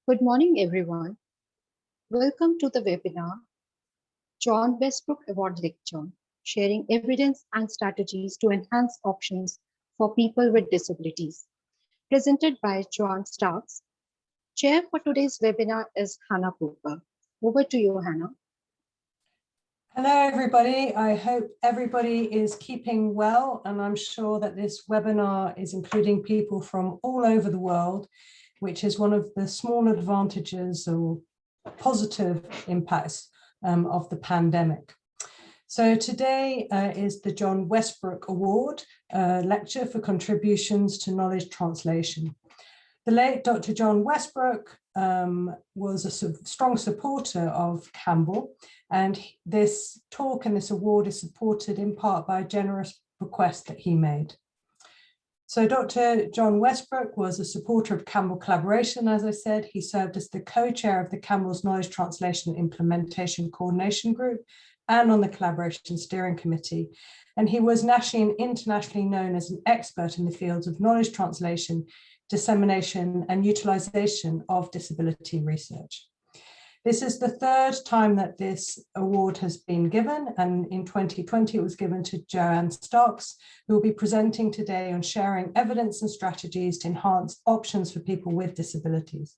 Good morning, everyone. Welcome to the webinar, John Westbrook Award Lecture, Sharing Evidence and Strategies to Enhance Options for People with Disabilities, presented by Joan Starks. Chair for today's webinar is Hannah Cooper. Over to you, Hannah. Hello, everybody. I hope everybody is keeping well, and I'm sure that this webinar is including people from all over the world, which is one of the small advantages or positive impacts of the pandemic. So today is the John Westbrook Award lecture for contributions to knowledge translation. The late Dr. John Westbrook was a strong supporter of Campbell, and this talk and this award is supported in part by a generous bequest that he made. So Dr. John Westbrook was a supporter of Campbell collaboration. As I said, he served as the co-chair of the Campbell's Knowledge Translation Implementation Coordination Group and on the Collaboration Steering Committee. And he was nationally and internationally known as an expert in the fields of knowledge translation, dissemination, and utilization of disability research. This is the third time that this award has been given, and in 2020 it was given to Joann Starks, who will be presenting today on sharing evidence and strategies to enhance options for people with disabilities.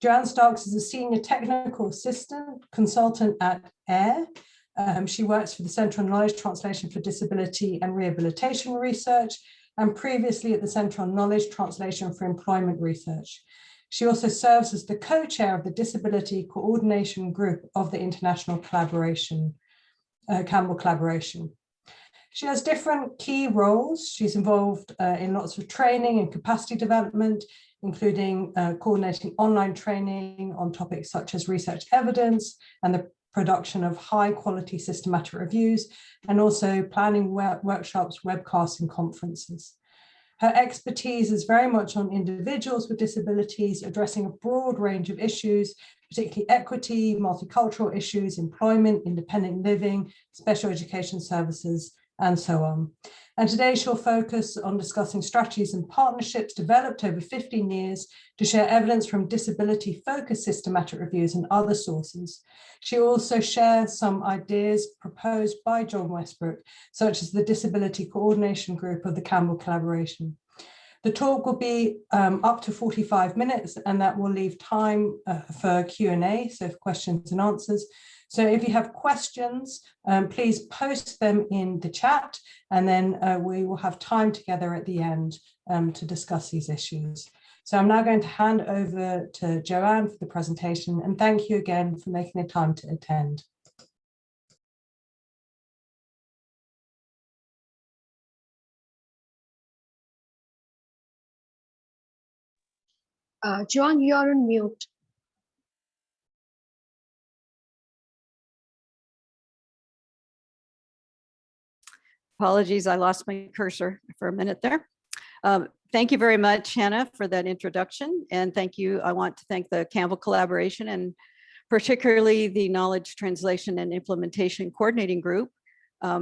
Joann Starks is a senior technical assistant consultant at AIR. She works for the Centre on Knowledge Translation for Disability and Rehabilitation Research, and previously at the Centre on Knowledge Translation for Employment Research. She also serves as the co-chair of the Disability Coordination Group of the International Collaboration, Campbell Collaboration. She has different key roles. She's involved in lots of training and capacity development, including coordinating online training on topics such as research evidence and the production of high quality systematic reviews, and also planning workshops, webcasts, and conferences. Her expertise is very much on individuals with disabilities, addressing a broad range of issues, particularly equity, multicultural issues, employment, independent living, special education services, and so on. And today she'll focus on discussing strategies and partnerships developed over 15 years to share evidence from disability-focused systematic reviews and other sources. She also shares some ideas proposed by John Westbrook, such as the Disability Coordination Group of the Campbell Collaboration. The talk will be up to 45 minutes, and that will leave time for Q&A, so for questions and answers. So if you have questions, please post them in the chat, and then we will have time together at the end to discuss these issues. So I'm now going to hand over to Joann for the presentation, and thank you again for making the time to attend. Joan, you are on mute. Apologies, I lost my cursor for a minute there. Thank you very much, Hannah, for that introduction. And thank you. I want to thank the Campbell Collaboration and particularly the Knowledge Translation and Implementation Coordinating Group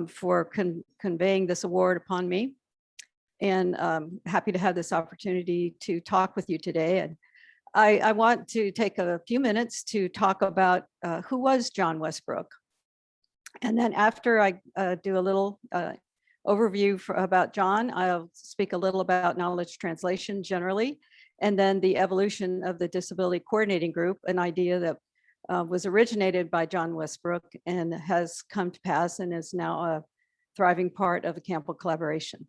for conveying this award upon me. And happy to have this opportunity to talk with you today. And I want to take a few minutes to talk about who was John Westbrook. And then after I do a little overview about John, I'll speak a little about knowledge translation generally, and then the evolution of the Disability Coordinating Group, an idea that was originated by John Westbrook and has come to pass and is now a thriving part of the Campbell Collaboration.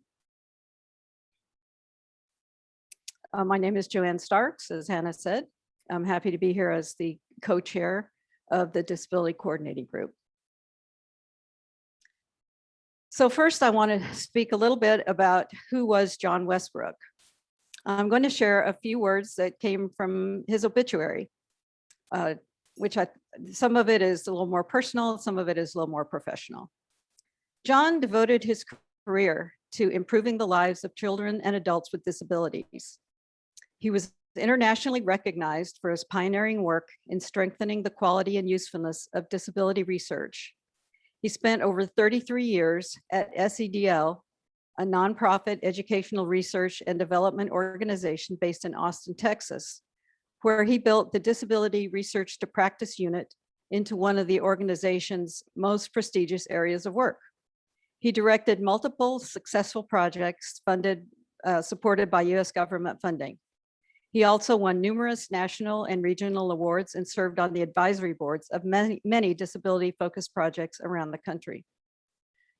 My name is Joann Starks, as Hannah said. I'm happy to be here as the co-chair of the Disability Coordinating Group. So first, I want to speak a little bit about who was John Westbrook. I'm going to share a few words that came from his obituary, which some of it is a little more personal, some of it is a little more professional. John devoted his career to improving the lives of children and adults with disabilities. He was internationally recognized for his pioneering work in strengthening the quality and usefulness of disability research. He spent over 33 years at SEDL, a nonprofit educational research and development organization based in Austin, Texas, where he built the Disability Research to Practice unit into one of the organization's most prestigious areas of work. He directed multiple successful projects supported by US government funding. He also won numerous national and regional awards and served on the advisory boards of many disability-focused projects around the country.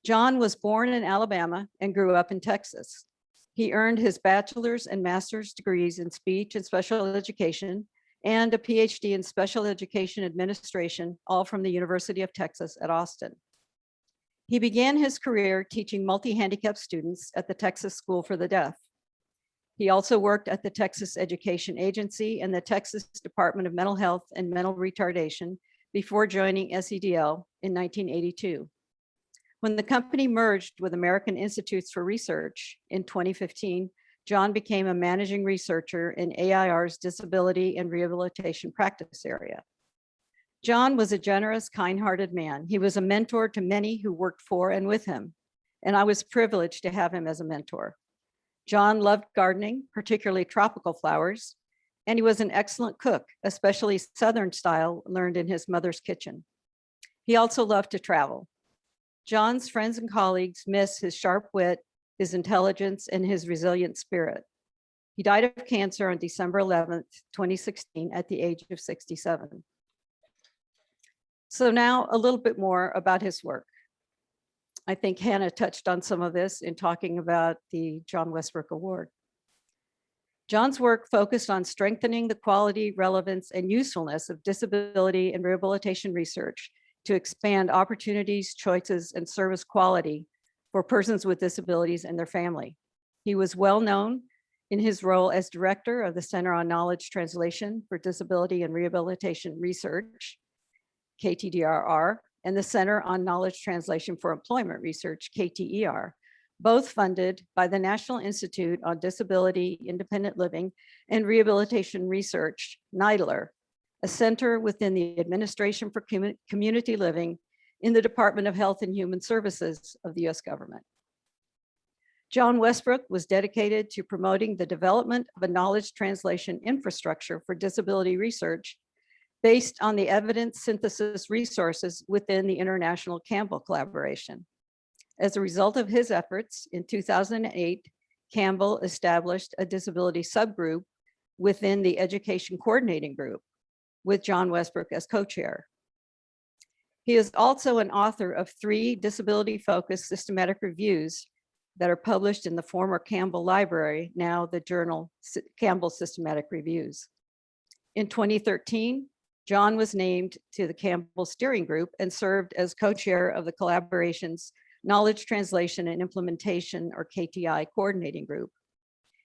John was born in Alabama and grew up in Texas. He earned his bachelor's and master's degrees in speech and special education and a PhD in special education administration, all from the University of Texas at Austin. He began his career teaching multi-handicapped students at the Texas School for the Deaf. He also worked at the Texas Education Agency and the Texas Department of Mental Health and Mental Retardation before joining SEDL in 1982. When the company merged with American Institutes for Research in 2015, John became a managing researcher in AIR's disability and rehabilitation practice area. John was a generous, kind-hearted man. He was a mentor to many who worked for and with him, and I was privileged to have him as a mentor. John loved gardening, particularly tropical flowers, and he was an excellent cook, especially Southern style learned in his mother's kitchen. He also loved to travel. John's friends and colleagues miss his sharp wit, his intelligence, and his resilient spirit. He died of cancer on December 11th, 2016, at the age of 67. So now a little bit more about his work. I think Hannah touched on some of this in talking about the John Westbrook Award. John's work focused on strengthening the quality, relevance, and usefulness of disability and rehabilitation research to expand opportunities, choices, and service quality for persons with disabilities and their family. He was well known in his role as director of the Center on Knowledge Translation for Disability and Rehabilitation Research, KTDRR, and the Center on Knowledge Translation for Employment Research, KTER, both funded by the National Institute on Disability, Independent Living, and Rehabilitation Research, NIDLR, a center within the Administration for Community Living in the Department of Health and Human Services of the US government. John Westbrook was dedicated to promoting the development of a knowledge translation infrastructure for disability research based on the evidence synthesis resources within the international Campbell collaboration. As a result of his efforts, in 2008, Campbell established a disability subgroup within the Education Coordinating Group, with John Westbrook as co-chair. He is also an author of 3 disability-focused systematic reviews that are published in the former Campbell Library, now the journal Campbell Systematic Reviews. In 2013, John was named to the Campbell Steering Group and served as co-chair of the collaboration's Knowledge Translation and Implementation, or KTI, Coordinating Group.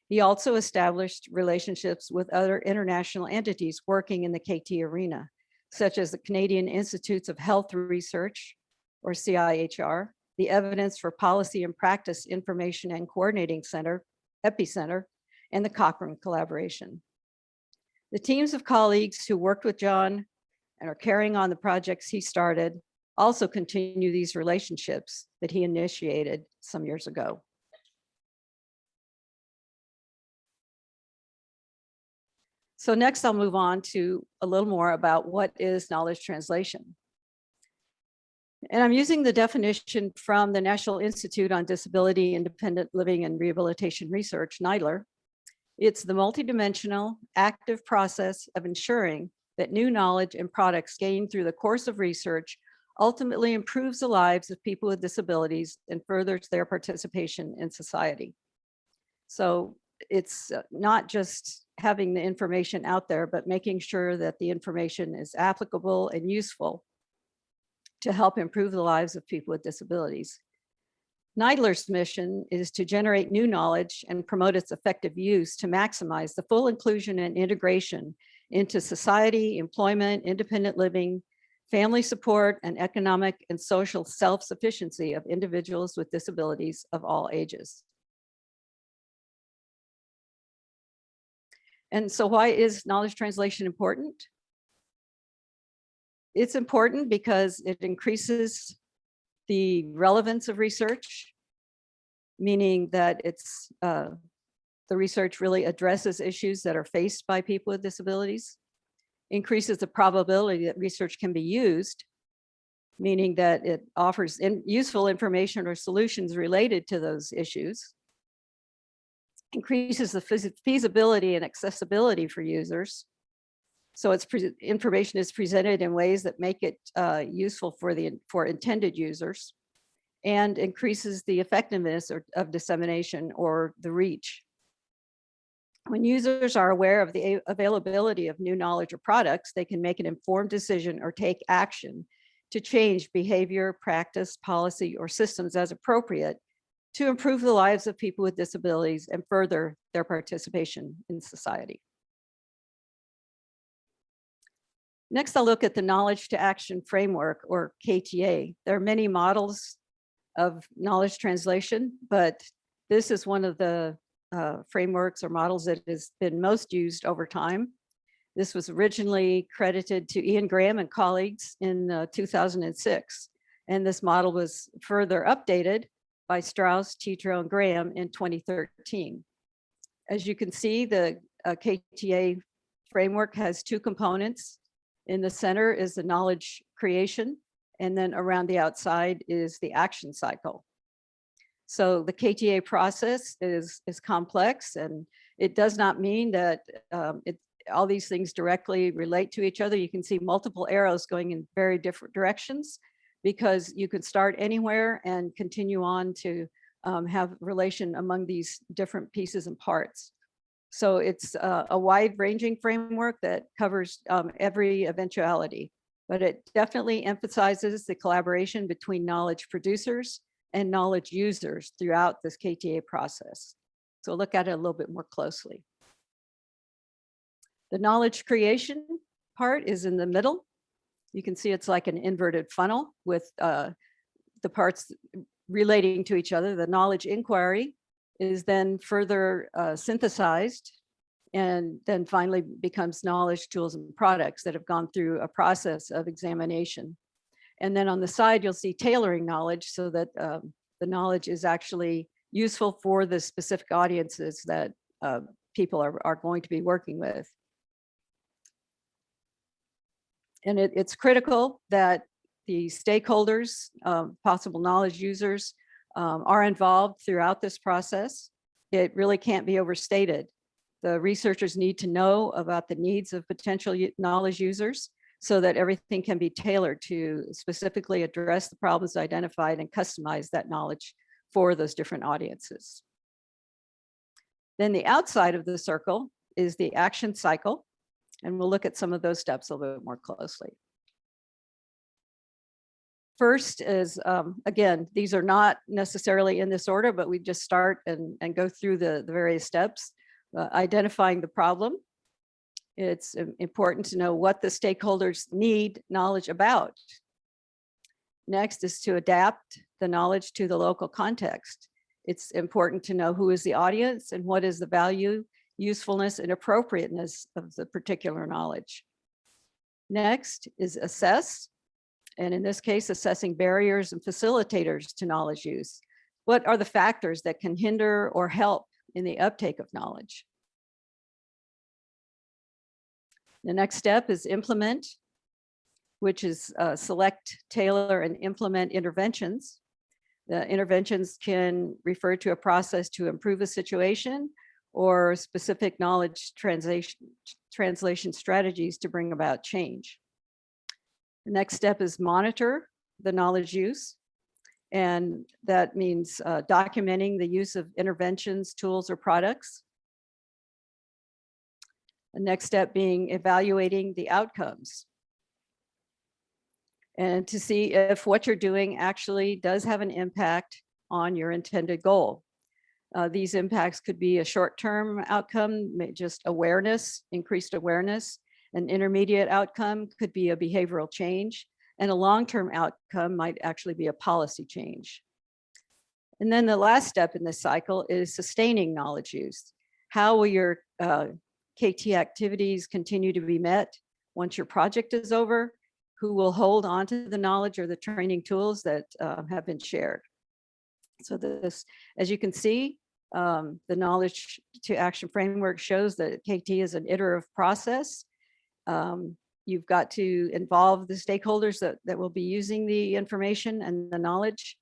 He also established relationships with other international entities working in the KT arena, such as the Canadian Institutes of Health Research, or CIHR, the Evidence for Policy and Practice Information and Coordinating Center, EPICenter, and the Cochrane Collaboration. The teams of colleagues who worked with John and are carrying on the projects he started also continue these relationships that he initiated some years ago. So next I'll move on to a little more about what is knowledge translation. And I'm using the definition from the National Institute on Disability, Independent Living, and Rehabilitation Research, NIDLR. It's the multidimensional, active process of ensuring that new knowledge and products gained through the course of research ultimately improves the lives of people with disabilities and furthers their participation in society. So it's not just having the information out there, but making sure that the information is applicable and useful to help improve the lives of people with disabilities. NIDLR's mission is to generate new knowledge and promote its effective use to maximize the full inclusion and integration into society, employment, independent living, family support, and economic and social self-sufficiency of individuals with disabilities of all ages. And so why is knowledge translation important? It's important because it increases the relevance of research, meaning that it's the the research really addresses issues that are faced by people with disabilities, increases the probability that research can be used, meaning that it offers useful information or solutions related to those issues, increases the feasibility and accessibility for users. So information is presented in ways that make it useful for intended users, and increases the effectiveness of dissemination or the reach. When users are aware of the availability of new knowledge or products, they can make an informed decision or take action to change behavior, practice, policy, or systems as appropriate to improve the lives of people with disabilities and further their participation in society. Next, I'll look at the Knowledge to Action Framework, or KTA. There are many models of knowledge translation, but this is one of the frameworks or models that has been most used over time. This was originally credited to Ian Graham and colleagues in 2006, and this model was further updated by Strauss, Tetreault, and Graham in 2013. As you can see, the KTA framework has two components. In the center is the knowledge creation, and then around the outside is the action cycle. So the KTA process is complex, and it does not mean that all these things directly relate to each other. You can see multiple arrows going in very different directions, because you could start anywhere and continue on to have relation among these different pieces and parts. So it's a wide-ranging framework that covers every eventuality, but it definitely emphasizes the collaboration between knowledge producers and knowledge users throughout this KTA process. So look at it a little bit more closely. The knowledge creation part is in the middle. You can see it's like an inverted funnel with the parts relating to each other. The knowledge inquiry is then further synthesized, and then finally becomes knowledge, tools, and products that have gone through a process of examination. And then on the side, you'll see tailoring knowledge, so that the knowledge is actually useful for the specific audiences that people are going to be working with. And it's critical that the stakeholders, possible knowledge users, are involved throughout this process. It really can't be overstated. The researchers need to know about the needs of potential knowledge users, so that everything can be tailored to specifically address the problems identified and customize that knowledge for those different audiences. Then the outside of the circle is the action cycle, and we'll look at some of those steps a little bit more closely. First is, again, these are not necessarily in this order, but we just start and go through the various steps. Identifying the problem. It's important to know what the stakeholders need knowledge about. Next is to adapt the knowledge to the local context. It's important to know who is the audience and what is the value, usefulness, and appropriateness of the particular knowledge. Next is assess. And in this case, assessing barriers and facilitators to knowledge use. What are the factors that can hinder or help in the uptake of knowledge? The next step is implement, which is select, tailor, and implement interventions. The interventions can refer to a process to improve a situation or specific knowledge translation strategies to bring about change. The next step is monitor the knowledge use. And that means documenting the use of interventions, tools, or products. The next step being evaluating the outcomes. And to see if what you're doing actually does have an impact on your intended goal. These impacts could be a short-term outcome, just awareness, increased awareness. An intermediate outcome could be a behavioral change, and a long-term outcome might actually be a policy change. And then the last step in this cycle is sustaining knowledge use. How will your KT activities continue to be met once your project is over? Who will hold on to the knowledge or the training tools that have been shared? So this, as you can see, The knowledge to action framework shows that KT is an iterative process. You've got to involve the stakeholders that will be using the information and the knowledge.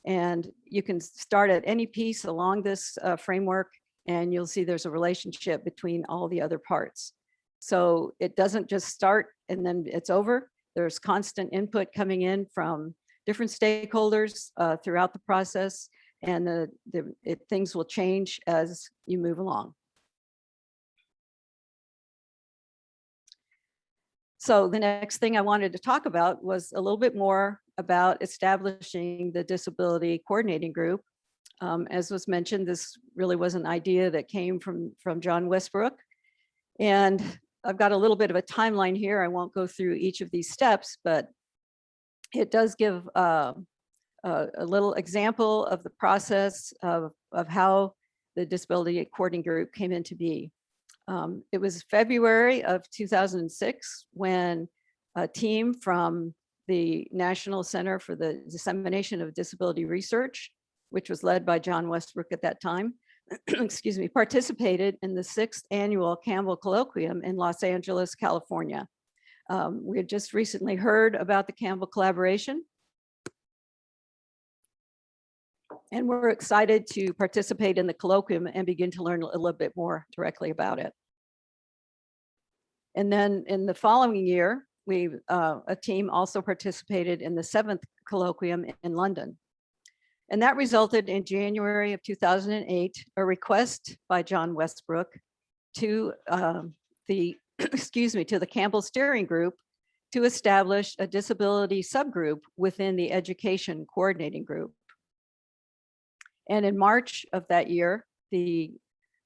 And you can start at any piece along this framework, and you'll see there's a relationship between all the other parts. So it doesn't just start and then it's over. There's constant input coming in from different stakeholders throughout the process, and things will change as you move along. So the next thing I wanted to talk about was a little bit more about establishing the disability coordinating group. As was mentioned, this really was an idea that came from John Westbrook. And I've got a little bit of a timeline here. I won't go through each of these steps, but it does give a little example of the process of how the disability coordinating group came into being. It was February of 2006 when a team from the National Center for the Dissemination of Disability Research, which was led by John Westbrook at that time, excuse me, participated in the 6th annual Campbell Colloquium in Los Angeles, California. We had just recently heard about the Campbell collaboration, and we're excited to participate in the colloquium and begin to learn a little bit more directly about it. And then in the following year, a team also participated in the 7th colloquium in London. And that resulted in January of 2008, a request by John Westbrook to to the Campbell Steering Group to establish a disability subgroup within the Education Coordinating Group. And in March of that year, the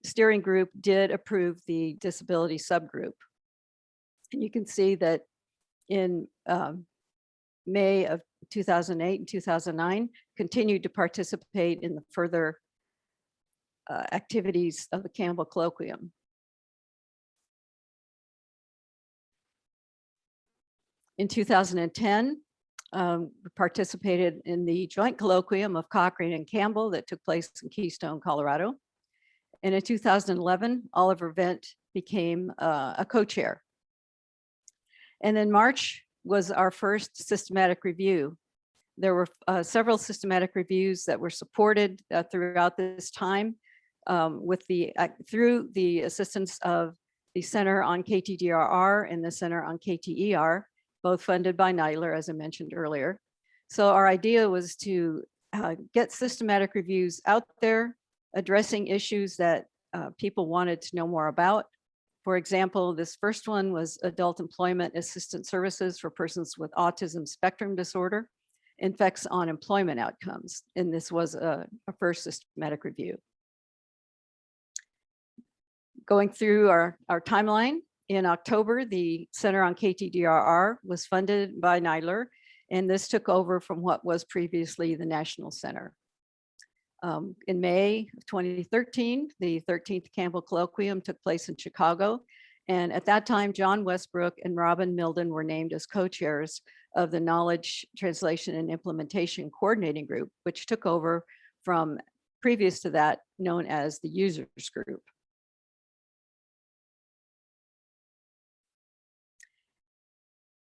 steering group did approve the disability subgroup. And you can see that in May of 2008 and 2009, continued to participate in the further activities of the Campbell Colloquium. In 2010, we participated in the joint colloquium of Cochrane and Campbell that took place in Keystone, Colorado. And in 2011, Oliver Vent became a co-chair. And in March was our first systematic review. There were several systematic reviews that were supported throughout this time through the assistance of the Center on KTDRR and the Center on KTER, both funded by NIDLR, as I mentioned earlier. So our idea was to get systematic reviews out there, addressing issues that people wanted to know more about. For example, this first one was adult employment assistance services for persons with autism spectrum disorder, effects on employment outcomes. And this was a first systematic review. Going through our timeline, in October, the Center on KTDRR was funded by NIDLR, and this took over from what was previously the National Center. In May of 2013, the 13th Campbell Colloquium took place in Chicago. And at that time, John Westbrook and Robin Milden were named as co-chairs of the Knowledge Translation and Implementation Coordinating Group, which took over from previous to that known as the Users Group.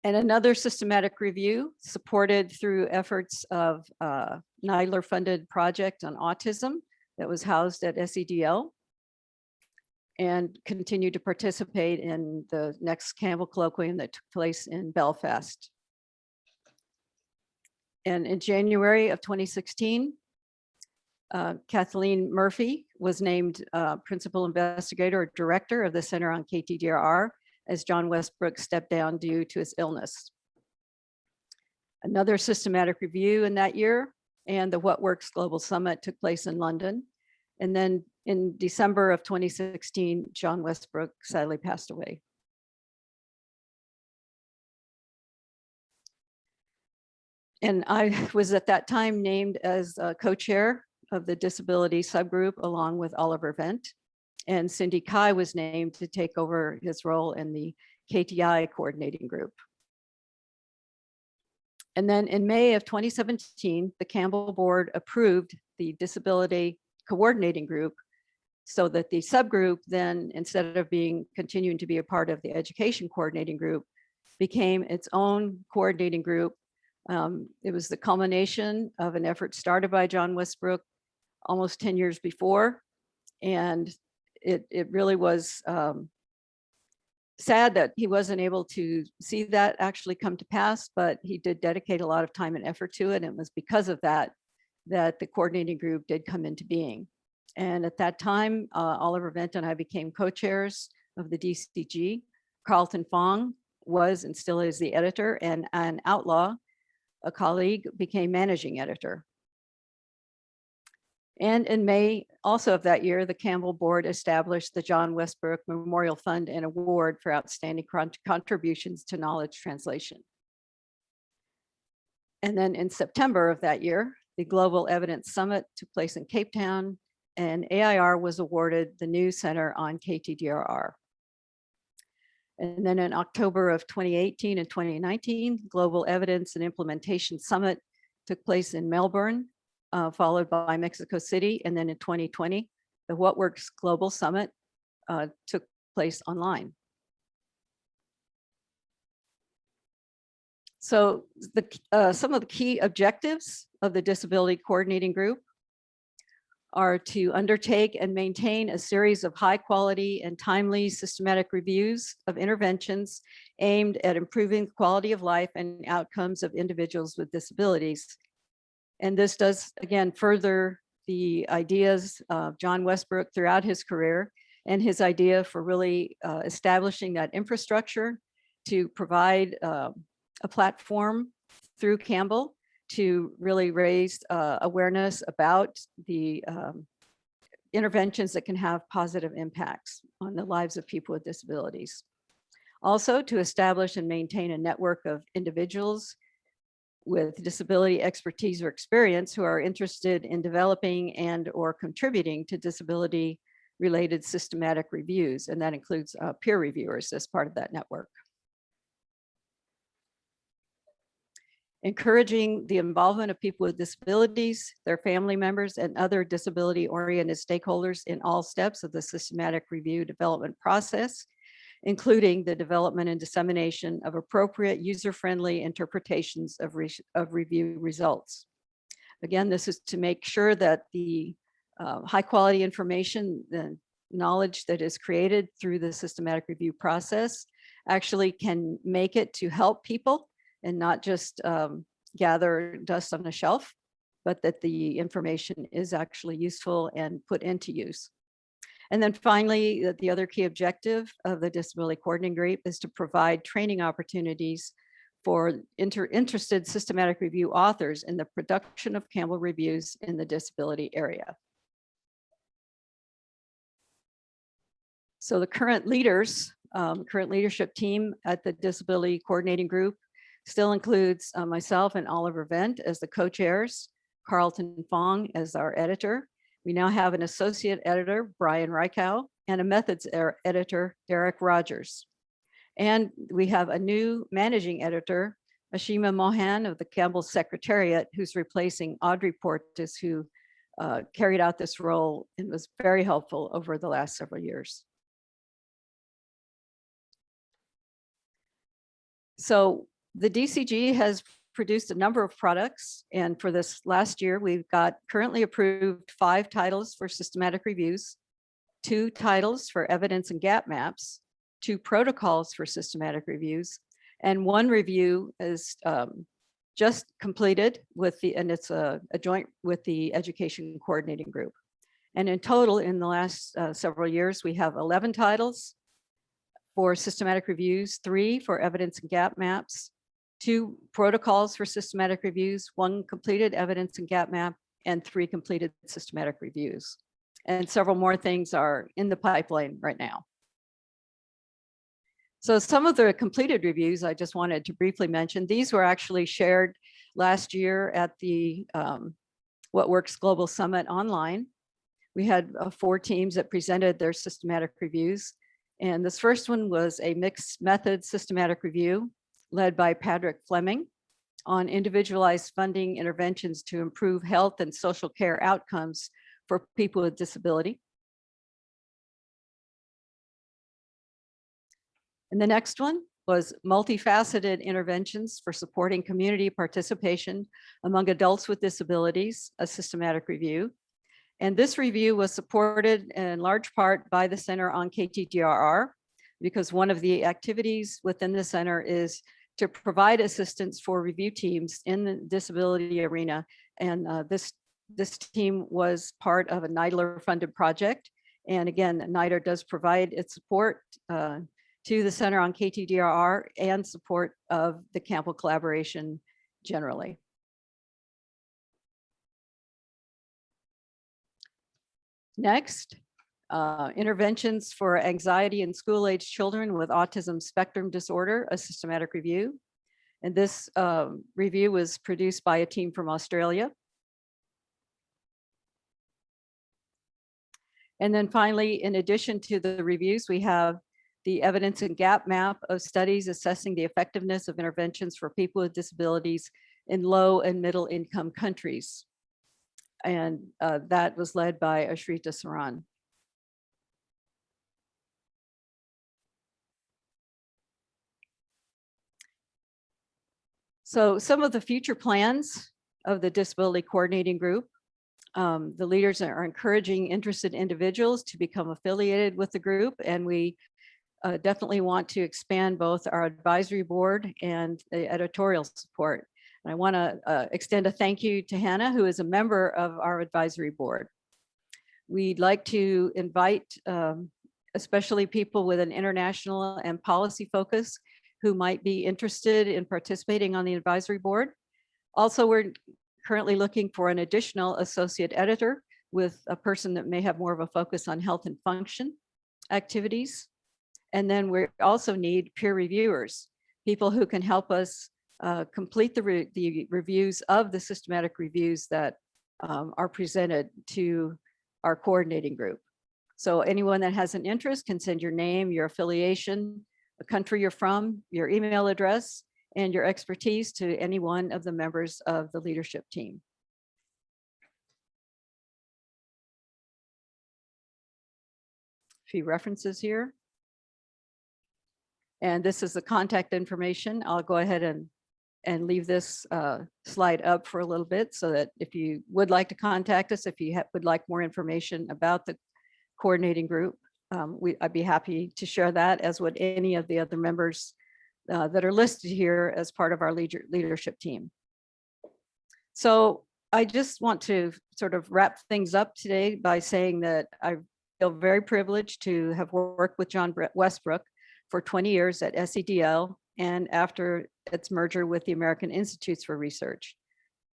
And another systematic review supported through efforts of NIDLR funded project on autism that was housed at SEDL and continued to participate in the next Campbell Colloquium that took place in Belfast. And in January of 2016, Kathleen Murphy was named Principal Investigator or Director of the Center on KTDRR as John Westbrook stepped down due to his illness. Another systematic review in that year and the What Works Global Summit took place in London. And then in December of 2016, John Westbrook sadly passed away. And I was at that time named as co-chair of the disability subgroup along with Oliver Vent. And Cindy Kai was named to take over his role in the KTI coordinating group. And then in May of 2017, the Campbell board approved the disability coordinating group, so that the subgroup then, instead of continuing to be a part of the education coordinating group, became its own coordinating group. It was the culmination of an effort started by John Westbrook almost 10 years before. And it really was sad that he wasn't able to see that actually come to pass, but he did dedicate a lot of time and effort to it. And it was because of that that the coordinating group did come into being. And at that time, Oliver Vent and I became co-chairs of the DCG. Carlton Fong was and still is the editor, and an Outlaw, a colleague, became managing editor. And in May also of that year, the Campbell board established the John Westbrook Memorial Fund and Award for outstanding contributions to knowledge translation. And then in September of that year, the Global Evidence Summit took place in Cape Town, and AIR was awarded the new Center on KTDRR. And then in October of 2018 and 2019, Global Evidence and Implementation Summit took place in Melbourne, followed by Mexico City. And then in 2020, the What Works Global Summit took place online. So some of the key objectives of the Disability Coordinating Group are to undertake and maintain a series of high quality and timely systematic reviews of interventions aimed at improving the quality of life and outcomes of individuals with disabilities. And this does, again, further the ideas of John Westbrook throughout his career, and his idea for really establishing that infrastructure to provide a platform through Campbell to really raise awareness about the interventions that can have positive impacts on the lives of people with disabilities. Also, to establish and maintain a network of individuals with disability expertise or experience who are interested in developing and or contributing to disability related systematic reviews. And that includes peer reviewers as part of that network. Encouraging the involvement of people with disabilities, their family members, and other disability-oriented stakeholders in all steps of the systematic review development process, including the development and dissemination of appropriate user-friendly interpretations of review results. Again, this is to make sure that the high-quality information, the knowledge that is created through the systematic review process actually can make it to help people and not just gather dust on a shelf, but that the information is actually useful and put into use. And then finally, the other key objective of the Disability Coordinating Group is to provide training opportunities for interested systematic review authors in the production of Campbell reviews in the disability area. So the current leadership team at the Disability Coordinating Group still includes myself and Oliver Vent as the co-chairs, Carlton Fong as our editor. We now have an associate editor, Brian Reichow, and a methods editor, Derek Rogers. And we have a new managing editor, Ashima Mohan of the Campbell Secretariat, who's replacing Audrey Portis, who carried out this role and was very helpful over the last several years. So the DCG has produced a number of products, and for this last year, we've got currently approved 5 titles for systematic reviews, 2 titles for evidence and gap maps, 2 protocols for systematic reviews, and 1 review is just completed and it's a joint with the Education Coordinating Group. And in total, in the last several years, we have 11 titles for systematic reviews, 3 for evidence and gap maps, 2 protocols for systematic reviews, 1 completed evidence and gap map, and 3 completed systematic reviews. And several more things are in the pipeline right now. So some of the completed reviews I just wanted to briefly mention. These were actually shared last year at the What Works Global Summit online. We had 4 teams that presented their systematic reviews. And this first one was a mixed method systematic review led by Patrick Fleming on individualized funding interventions to improve health and social care outcomes for people with disability. And the next one was multifaceted interventions for supporting community participation among adults with disabilities, a systematic review. And this review was supported in large part by the Center on KTDRR, because one of the activities within the center is to provide assistance for review teams in the disability arena. And this team was part of a NIDLR funded project. And again, NIDLR does provide its support to the Center on KTDRR and support of the Campbell collaboration generally. Next, interventions for anxiety in school-age children with autism spectrum disorder, a systematic review. And this review was produced by a team from Australia. And then finally, in addition to the reviews, we have the evidence and gap map of studies assessing the effectiveness of interventions for people with disabilities in low and middle income countries. And that was led by Ashrita Saran. So some of the future plans of the Disability Coordinating Group, the leaders are encouraging interested individuals to become affiliated with the group, and we definitely want to expand both our advisory board and the editorial support. And I want to extend a thank you to Hannah, who is a member of our advisory board. We'd like to invite especially people with an international and policy focus who might be interested in participating on the advisory board. Also, we're currently looking for an additional associate editor with a person that may have more of a focus on health and function activities. And then we also need peer reviewers, people who can help us complete the reviews of the systematic reviews that are presented to our coordinating group. So anyone that has an interest can send your name, your affiliation, the country you're from, your email address, and your expertise to any one of the members of the leadership team. A few references here. And this is the contact information. I'll go ahead and leave this slide up for a little bit so that if you would like to contact us, if you would like more information about the coordinating group, I'd be happy to share that, as would any of the other members that are listed here as part of our leadership team. So I just want to sort of wrap things up today by saying that I feel very privileged to have worked with John Westbrook for 20 years at SEDL and after its merger with the American Institutes for Research.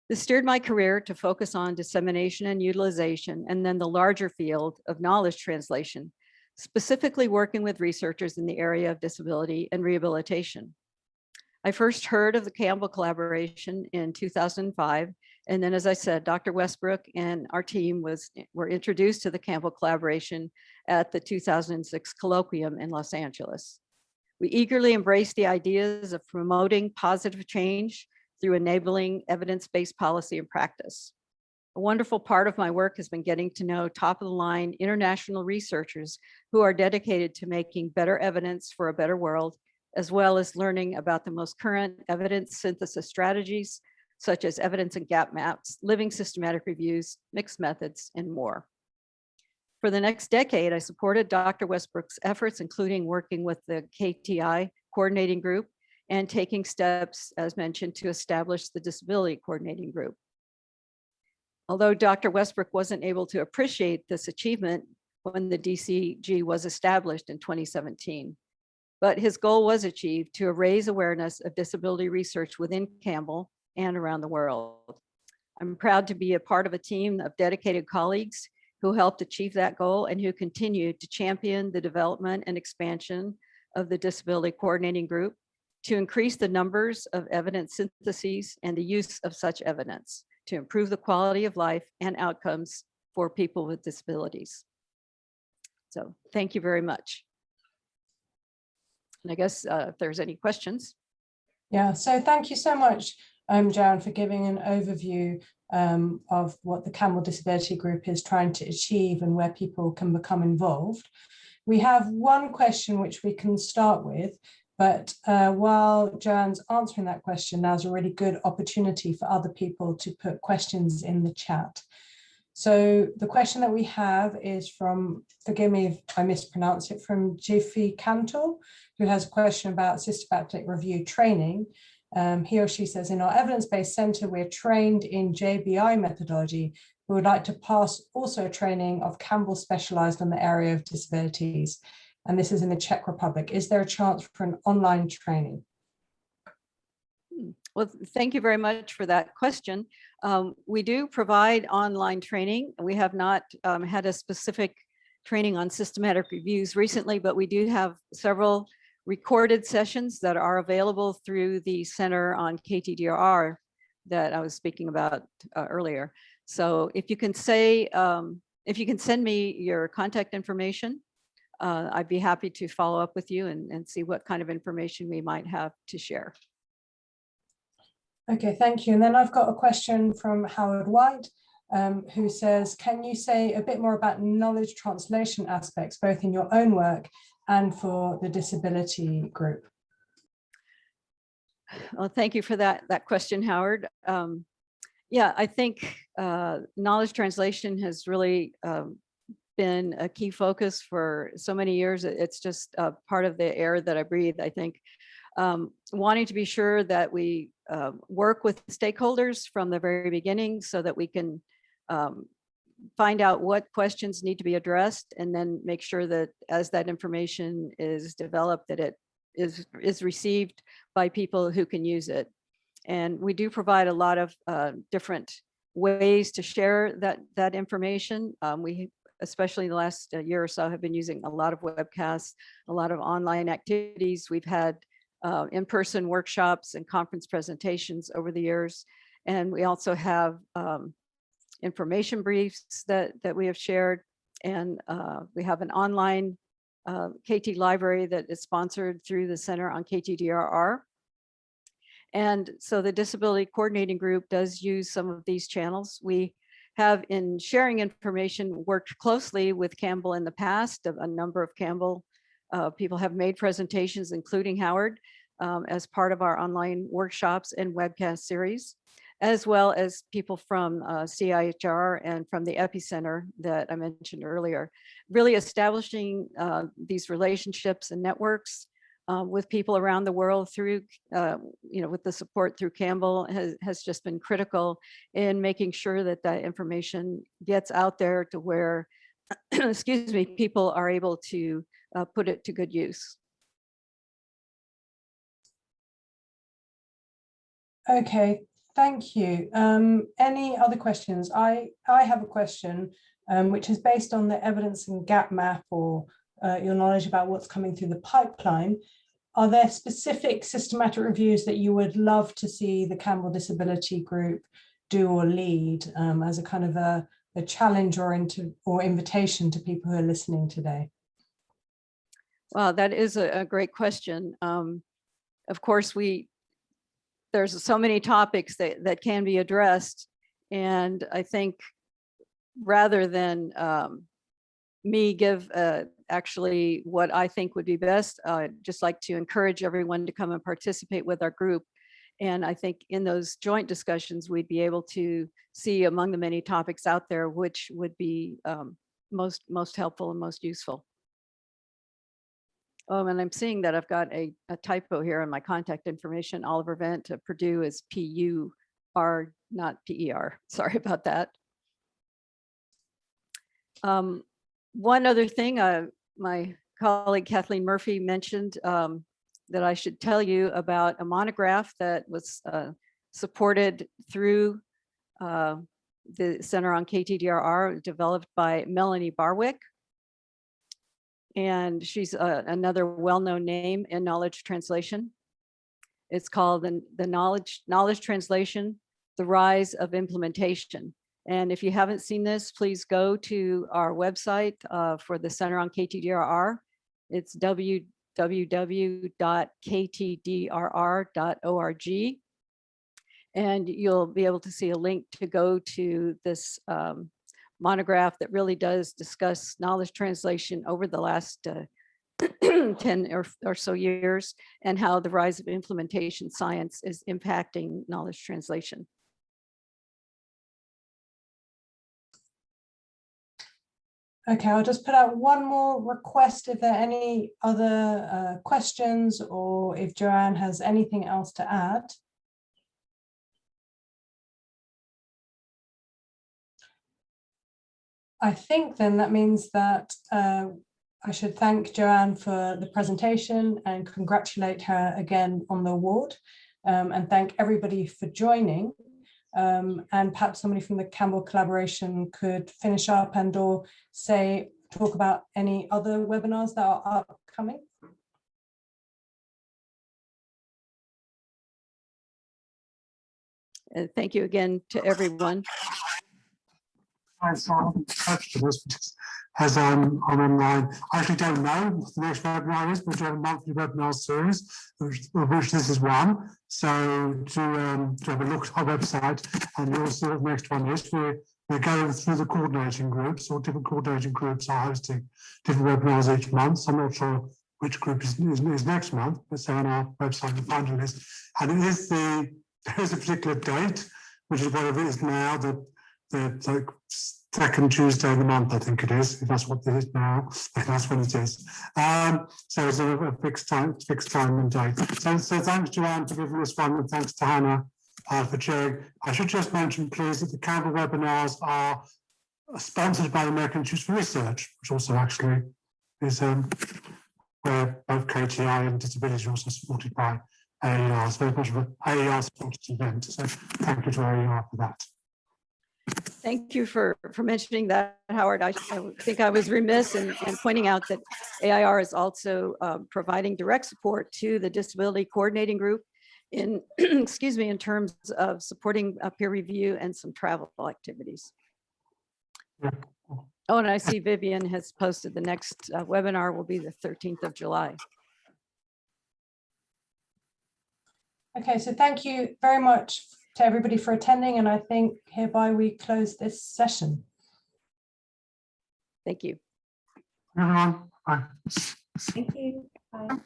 This steered my career to focus on dissemination and utilization, and then the larger field of knowledge translation, specifically working with researchers in the area of disability and rehabilitation. I first heard of the Campbell collaboration in 2005. And then, as I said, Dr. Westbrook and our team were introduced to the Campbell collaboration at the 2006 colloquium in Los Angeles. We eagerly embraced the ideas of promoting positive change through enabling evidence-based policy and practice. A wonderful part of my work has been getting to know top-of-the-line international researchers who are dedicated to making better evidence for a better world, as well as learning about the most current evidence synthesis strategies, such as evidence and gap maps, living systematic reviews, mixed methods, and more. For the next decade, I supported Dr. Westbrook's efforts, including working with the KTI coordinating group and taking steps, as mentioned, to establish the disability coordinating group. Although Dr. Westbrook wasn't able to appreciate this achievement when the DCG was established in 2017, but his goal was achieved to raise awareness of disability research within Campbell and around the world. I'm proud to be a part of a team of dedicated colleagues who helped achieve that goal and who continue to champion the development and expansion of the Disability Coordinating Group to increase the numbers of evidence syntheses and the use of such evidence to improve the quality of life and outcomes for people with disabilities. So thank you very much. And I guess if there's any questions. Yeah, so thank you so much, Joann, for giving an overview of what the Campbell Disability Group is trying to achieve and where people can become involved. We have one question which we can start with, but while Joann's answering that question, now's a really good opportunity for other people to put questions in the chat. So the question that we have is from, forgive me if I mispronounce it, from Jiffy Cantor, who has a question about systematic review training. He or she says, in our evidence-based center, we're trained in JBI methodology. We would like to pass also training of Campbell specialized on the area of disabilities. And this is in the Czech Republic. Is there a chance for an online training? Well, thank you very much for that question. We do provide online training. We have not had a specific training on systematic reviews recently, but we do have several recorded sessions that are available through the Center on KTDR that I was speaking about earlier. So if you can say, if you can send me your contact information, I'd be happy to follow up with you and see what kind of information we might have to share. Okay, thank you. And then I've got a question from Howard White, who says, can you say a bit more about knowledge translation aspects, both in your own work and for the disability group? Well, thank you for that question, Howard. Yeah, I think knowledge translation has really been a key focus for so many years. It's just part of the air that I breathe, I think. Wanting to be sure that we work with stakeholders from the very beginning so that we can find out what questions need to be addressed, and then make sure that as that information is developed, that it is received by people who can use it. And we do provide a lot of different ways to share that information. We, especially the last year or so, have been using a lot of webcasts, a lot of online activities. We've had in-person workshops and conference presentations over the years. And we also have information briefs that we have shared. And we have an online KT library that is sponsored through the Center on KTDRR. And so the Disability Coordinating Group does use some of these channels. We have, in sharing information, worked closely with Campbell in the past. A number of Campbell people have made presentations, including Howard, as part of our online workshops and webcast series, as well as people from CIHR and from the Epicenter that I mentioned earlier. Really establishing these relationships and networks with people around the world through, with the support through Campbell has just been critical in making sure that that information gets out there to where, excuse me, people are able to put it to good use. Okay, thank you. Any other questions? I have a question which is based on the evidence and gap map, or your knowledge about what's coming through the pipeline. Are there specific systematic reviews that you would love to see the Campbell Disability Group do or lead as a kind of a challenge or invitation to people who are listening today? Well, that is a great question. Of course, there's so many topics that can be addressed. And I think rather than me give actually what I think would be best, I'd just like to encourage everyone to come and participate with our group. And I think in those joint discussions, we'd be able to see among the many topics out there, which would be most helpful and most useful. Oh, and I'm seeing that I've got a typo here in my contact information. Oliver Vent of Purdue is P-U-R, not P-E-R. Sorry about that. One other thing, my colleague Kathleen Murphy mentioned that I should tell you about a monograph that was supported through the Center on KTDRR, developed by Melanie Barwick. And she's another well-known name in knowledge translation. It's called the knowledge translation, the rise of implementation. And if you haven't seen this, please go to our website for the Center on KTDRR. It's www.ktdrr.org. And you'll be able to see a link to go to this monograph that really does discuss knowledge translation over the last 10 or so years, and how the rise of implementation science is impacting knowledge translation. Okay, I'll just put out one more request if there are any other questions, or if Joanne has anything else to add. I think then that means that I should thank Joanne for the presentation and congratulate her again on the award, and thank everybody for joining. And perhaps somebody from the Campbell collaboration could finish up and or talk about any other webinars that are upcoming. Thank you again to everyone. I haven't touched on this because as I'm online, I actually don't know what the next webinar is, but we have a monthly webinar series, of which this is one. So to have a look at our website, and you'll see what the next one is. We're going through the coordinating groups, or different coordinating groups are hosting different webinars each month. So I'm not sure which group is next month, but so on our website you'll find a list. And it is there is a particular date, which is what it is now, the second Tuesday of the month, I think it is, if that's what it is now, that's when it is. So it's a fixed time and date. So thanks, Joanne, for giving this one, and thanks to Hannah for chairing. I should just mention, please, that the Campbell webinars are sponsored by the American Institute for Research, which also actually is where both KTI and disabilities are also supported by AER. It's very much of an AER sponsored event. So thank you to AER for that. Thank you for mentioning that, Howard. I think I was remiss in pointing out that AIR is also providing direct support to the Disability Coordinating Group in, excuse me, in terms of supporting peer review and some travel activities. Yeah. Oh, and I see Vivian has posted the next webinar will be the 13th of July. Okay, so thank you very much to everybody for attending, and I think hereby we close this session. Thank you. Everyone, bye. Thank you. Bye.